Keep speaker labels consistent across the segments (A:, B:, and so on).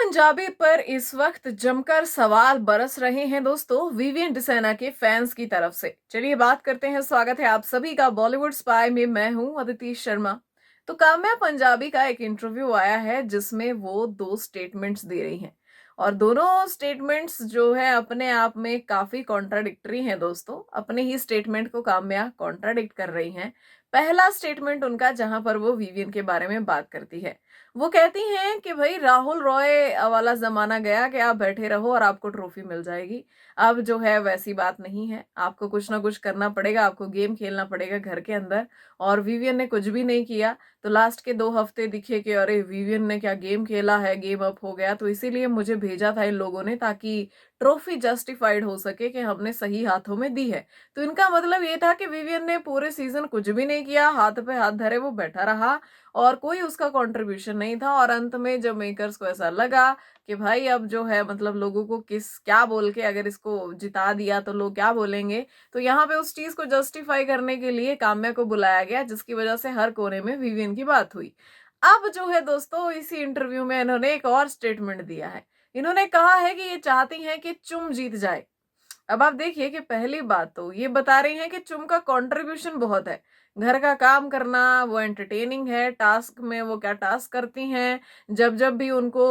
A: पंजाबी पर इस वक्त जमकर सवाल बरस रहे हैं दोस्तों विवियन डिसेना के फैंस की तरफ से। चलिए बात करते हैं। स्वागत है आप सभी का बॉलीवुड स्पाई में। मैं हूं अदिति शर्मा। तो काम्या पंजाबी का एक इंटरव्यू आया है जिसमें वो दो स्टेटमेंट्स दे रही हैं और दोनों स्टेटमेंट्स जो है अपने आप में काफी कॉन्ट्राडिक्टरी हैं दोस्तों। अपने ही स्टेटमेंट को काम्या कॉन्ट्राडिक्ट कर रही हैं। पहला स्टेटमेंट उनका जहां पर वो विवियन के बारे में बात करती है, वो कहती हैं कि भाई राहुल रॉय वाला जमाना गया कि आप बैठे रहो और आपको ट्रॉफी मिल जाएगी। अब जो है वैसी बात नहीं है, आपको कुछ ना कुछ करना पड़ेगा, आपको गेम खेलना पड़ेगा घर के अंदर। और विवियन ने कुछ भी नहीं किया तो लास्ट के 2 हफ्ते दिखे कि अरे विवियन ने क्या गेम खेला है, गेम अप हो गया, तो इसीलिए मुझे भेजा था इन लोगों ने ताकि ट्रॉफी जस्टिफाइड हो सके कि हमने सही हाथों में दी है। तो इनका मतलब ये था कि विवियन ने पूरे सीजन कुछ भी नहीं किया, हाथ पे हाथ धरे वो बैठा रहा और कोई उसका कंट्रीब्यूशन नहीं था। और अंत में जब मेकर्स को ऐसा लगा कि भाई अब जो है मतलब लोगों को किस क्या बोल के अगर इसको जिता दिया तो लोग क्या बोलेंगे, तो यहाँ पे उस चीज को जस्टिफाई करने के लिए काम्या को बुलाया गया, जिसकी वजह से हर कोने में विवियन की बात हुई। अब जो है दोस्तों इसी इंटरव्यू में इन्होंने एक और स्टेटमेंट दिया है। इन्होंने कहा है कि ये चाहती हैं कि चुम जीत जाए। अब आप देखिए कि पहली बात तो ये बता रही हैं कि चुम का कंट्रीब्यूशन बहुत है, घर का काम करना, वो एंटरटेनिंग है, टास्क में वो क्या टास्क करती हैं। जब जब भी उनको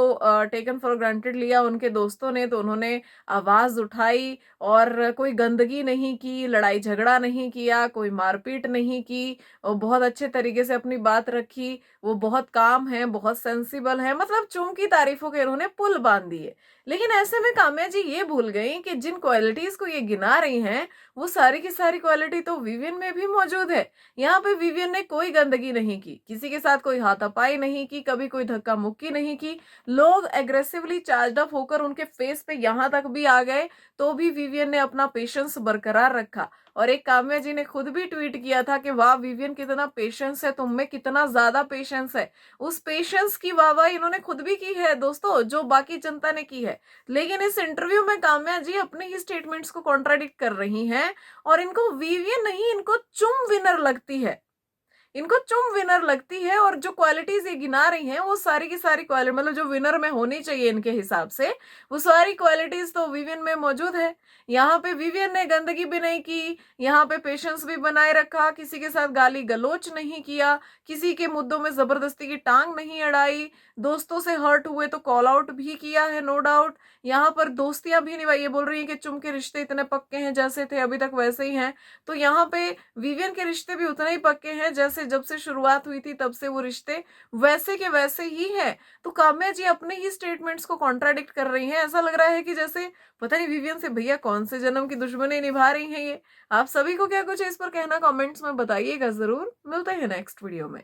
A: टेकन फॉर ग्रांटेड लिया उनके दोस्तों ने तो उन्होंने आवाज उठाई और कोई गंदगी नहीं की, लड़ाई झगड़ा नहीं किया, कोई मारपीट नहीं की और बहुत अच्छे तरीके से अपनी बात रखी। वो बहुत काम है, बहुत सेंसिबल है, मतलब चुम की तारीफों के उन्होंने पुल बांध दिए। लेकिन ऐसे में काम्या जी ये भूल गई कि जिन क्वालिटीज को ये गिना रही हैं वो सारी की सारी क्वालिटी तो विवियन में भी मौजूद है। यहाँ पे विवियन ने कोई गंदगी नहीं की, किसी के साथ कोई हाथापाई नहीं की, कभी कोई धक्का मुक्की नहीं की। लोग एग्रेसिवली चार्ज अप होकर उनके फेस पे यहाँ तक भी आ गए तो भी विवियन ने अपना पेशेंस बरकरार रखा। और एक काम्या जी ने खुद भी ट्वीट किया था कि वाह विवियन कितना पेशेंस है, तुम में कितना ज्यादा पेशेंस है। उस पेशेंस की वाहवाही इन्होंने खुद भी की है दोस्तों, जो बाकी जनता ने की है। लेकिन इस इंटरव्यू में काम्या जी अपने ही स्टेटमेंट्स को कॉन्ट्राडिक्ट कर रही हैं और इनको विवियन नहीं, इनको चुम विनर लगती है। इनको चुम विनर लगती है और जो क्वालिटीज ये गिना रही हैं वो सारी की सारी क्वालिटी मतलब जो विनर में होनी चाहिए इनके हिसाब से वो सारी क्वालिटीज तो विवियन में मौजूद है। यहाँ पे विवियन ने गंदगी भी नहीं की, यहाँ पे पेशेंस भी बनाए रखा, किसी के साथ गाली गलोच नहीं किया, किसी के मुद्दों में जबरदस्ती की टांग नहीं अड़ाई, दोस्तों से हर्ट हुए तो कॉल आउट भी किया है, नो डाउट। यहाँ पर दोस्तियां भी निभाई, ये बोल रही है कि चुम के रिश्ते इतने पक्के हैं जैसे थे अभी तक वैसे ही हैं। तो यहाँ पे विवियन के रिश्ते भी उतने ही पक्के हैं जैसे जब से शुरुआत हुई थी तब से वो रिश्ते वैसे के वैसे ही है। तो काम्या जी अपने ही स्टेटमेंट्स को कॉन्ट्राडिक्ट कर रही हैं। ऐसा लग रहा है कि जैसे पता नहीं विवियन से भैया कौन से जन्म की दुश्मनी निभा रही हैं ये। आप सभी को क्या कुछ है इस पर कहना, कमेंट्स में बताइएगा जरूर। मिलते हैं नेक्स्ट वीडियो में।